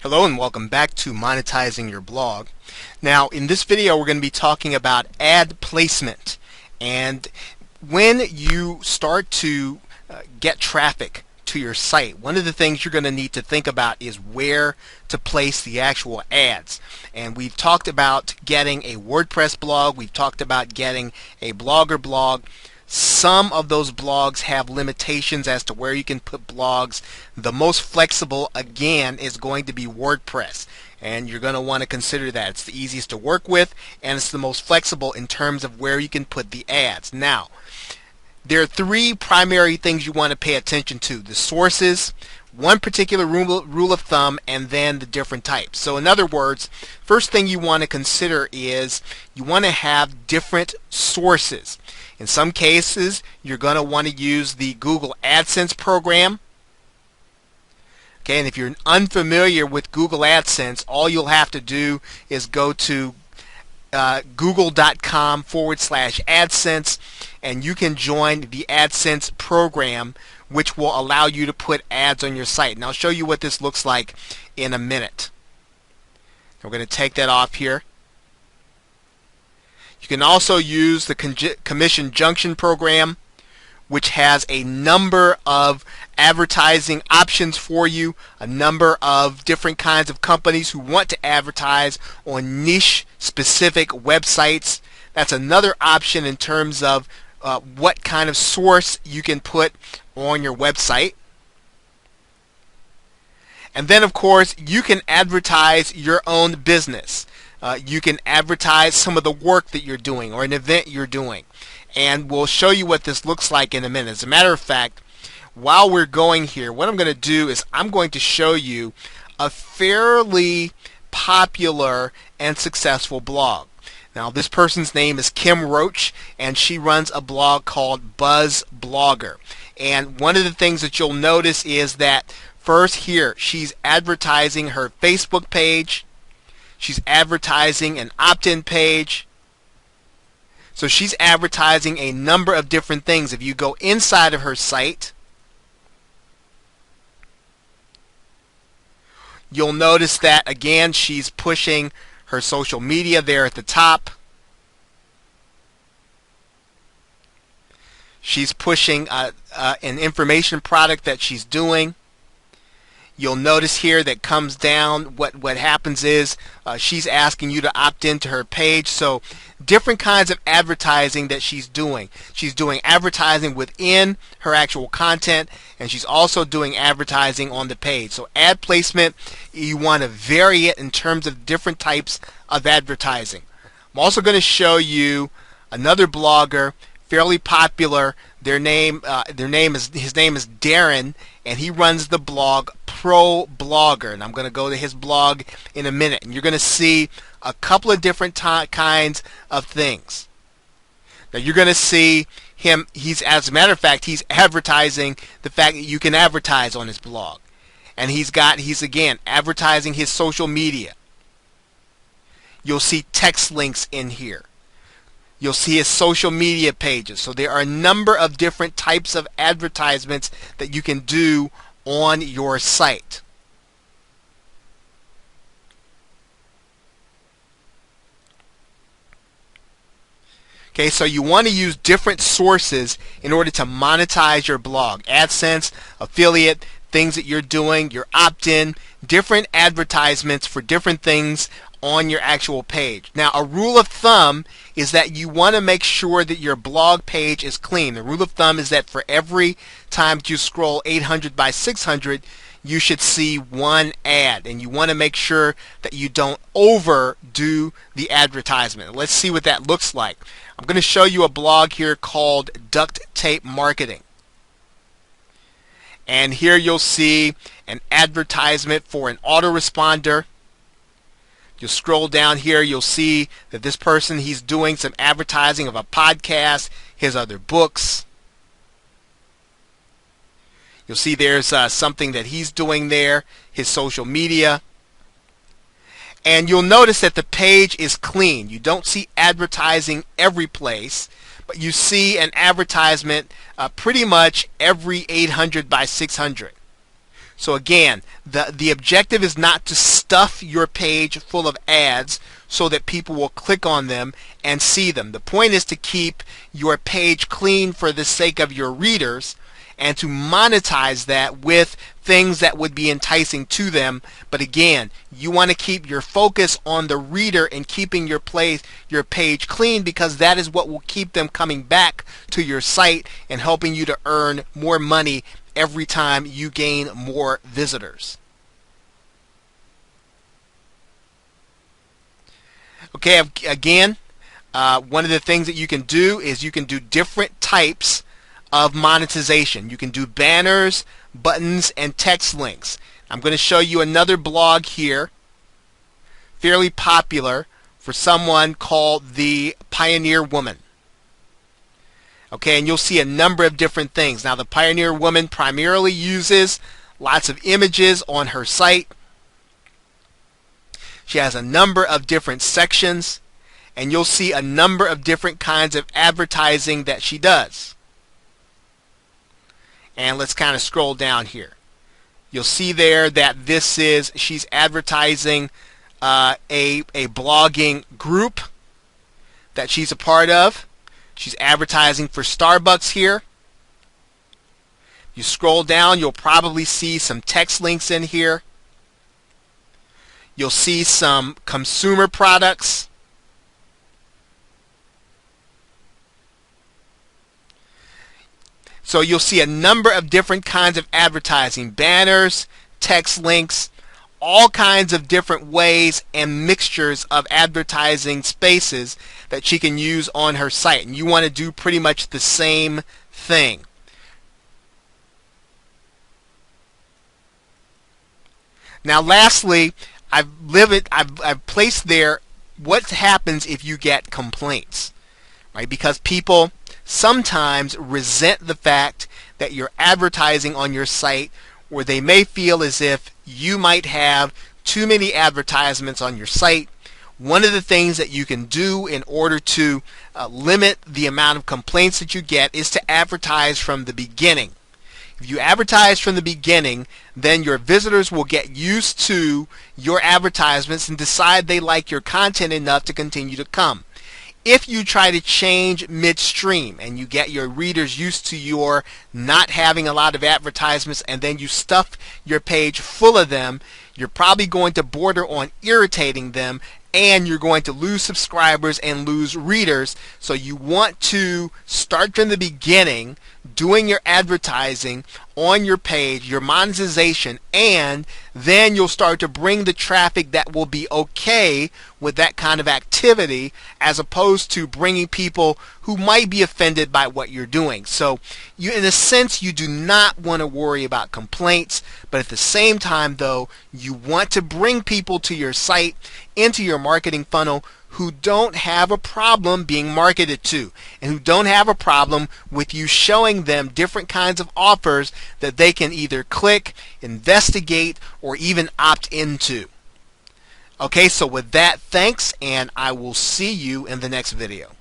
Hello and welcome back to monetizing your blog. Now in this video we're going to be talking about ad placement, and when you start to get traffic to your site, one of the things you're going to need to think about is where to place the actual ads. And we've talked about getting a WordPress blog, we've talked about getting a Blogger blog. Some of those blogs have limitations as to where you can put blogs. The most flexible, again, is going to be WordPress, and you're going to want to consider that. It's the easiest to work with, and it's the most flexible in terms of where you can put the ads. Now, there are three primary things you want to pay attention to: the sources, one particular rule of thumb, and then the different types. So in other words, first thing you want to consider is you want to have different sources. In some cases, you're going to want to use the Google AdSense program. Okay, and if you're unfamiliar with Google AdSense, all you'll have to do is go to google.com/AdSense, and you can join the AdSense program, which will allow you to put ads on your site. And I'll show you what this looks like in a minute. We're going to take that off here. You can also use the Commission Junction program, which has a number of advertising options for you, a number of different kinds of companies who want to advertise on niche specific websites. That's another option in terms of what kind of source you can put on your website. And then of course you can advertise your own business. You can advertise some of the work that you're doing or an event you're doing, and we'll show you what this looks like in a minute. As a matter of fact, while we're going here, what I'm going to do is I'm going to show you a fairly popular and successful blog. Now this person's name is Kim Roach, and she runs a blog called Buzz Blogger. And one of the things that you'll notice is that first here she's advertising her Facebook page. She's advertising an opt-in page. So she's advertising a number of different things. If you go inside of her site, you'll notice that again she's pushing her social media there at the top. She's pushing an information product that she's doing. You'll notice here that comes down, what happens is she's asking you to opt into her page. So different kinds of advertising that she's doing. She's doing advertising within her actual content, and she's also doing advertising on the page. So ad placement, you want to vary it in terms of different types of advertising. I'm also going to show you another blogger, fairly popular. His name is Darren, and he runs the blog Pro Blogger, and I'm going to go to his blog in a minute, and you're going to see a couple of different kinds of things. Now you're going to see him, as a matter of fact, he's advertising the fact that you can advertise on his blog, and he's again advertising his social media. You'll see text links in here. You'll see his social media pages. So there are a number of different types of advertisements that you can do on your site. Okay, so you want to use different sources in order to monetize your blog. AdSense, affiliate, things that you're doing, your opt-in, different advertisements for different things on your actual page. Now a rule of thumb is that you want to make sure that your blog page is clean. The rule of thumb is that for every time you scroll 800 by 600, you should see one ad, and you want to make sure that you don't overdo the advertisement. Let's see what that looks like. I'm going to show you a blog here called Duct Tape Marketing. And here you'll see an advertisement for an autoresponder. You'll scroll down here, you'll see that this person, he's doing some advertising of a podcast, his other books. You'll see there's something that he's doing there, his social media. And you'll notice that the page is clean. You don't see advertising every place, but you see an advertisement pretty much every 800 by 600. So again, the objective is not to stuff your page full of ads so that people will click on them and see them. The point is to keep your page clean for the sake of your readers and to monetize that with things that would be enticing to them. But again, you want to keep your focus on the reader and keeping your page clean, because that is what will keep them coming back to your site and helping you to earn more money every time you gain more visitors. Okay, again, one of the things that you can do is you can do different types of monetization. You can do banners, buttons, and text links. I'm going to show you another blog here, fairly popular, for someone called the Pioneer Woman. Okay, and you'll see a number of different things. Now, the Pioneer Woman primarily uses lots of images on her site. She has a number of different sections, and you'll see a number of different kinds of advertising that she does. And let's kind of scroll down here. You'll see there that she's advertising a blogging group that she's a part of. She's advertising for Starbucks here. You scroll down, you'll probably see some text links in here. You'll see some consumer products. So you'll see a number of different kinds of advertising, banners, text links, all kinds of different ways and mixtures of advertising spaces that she can use on her site. And you want to do pretty much the same thing. Now lastly, I've placed there what happens if you get complaints, right? Because people sometimes resent the fact that you're advertising on your site, where they may feel as if you might have too many advertisements on your site. One of the things that you can do in order to limit the amount of complaints that you get is to advertise from the beginning. If you advertise from the beginning, then your visitors will get used to your advertisements and decide they like your content enough to continue to come. If you try to change midstream and you get your readers used to your not having a lot of advertisements and then you stuff your page full of them, you're probably going to border on irritating them, and you're going to lose subscribers and lose readers. So you want to start from the beginning, doing your advertising on your page, your monetization, and then you'll start to bring the traffic that will be okay with that kind of activity, as opposed to bringing people who might be offended by what you're doing. So you, in a sense, you do not want to worry about complaints, but at the same time though, you want to bring people to your site, into your marketing funnel, who don't have a problem being marketed to, and who don't have a problem with you showing them different kinds of offers that they can either click, investigate, or even opt into. Okay, so with that, thanks, and I will see you in the next video.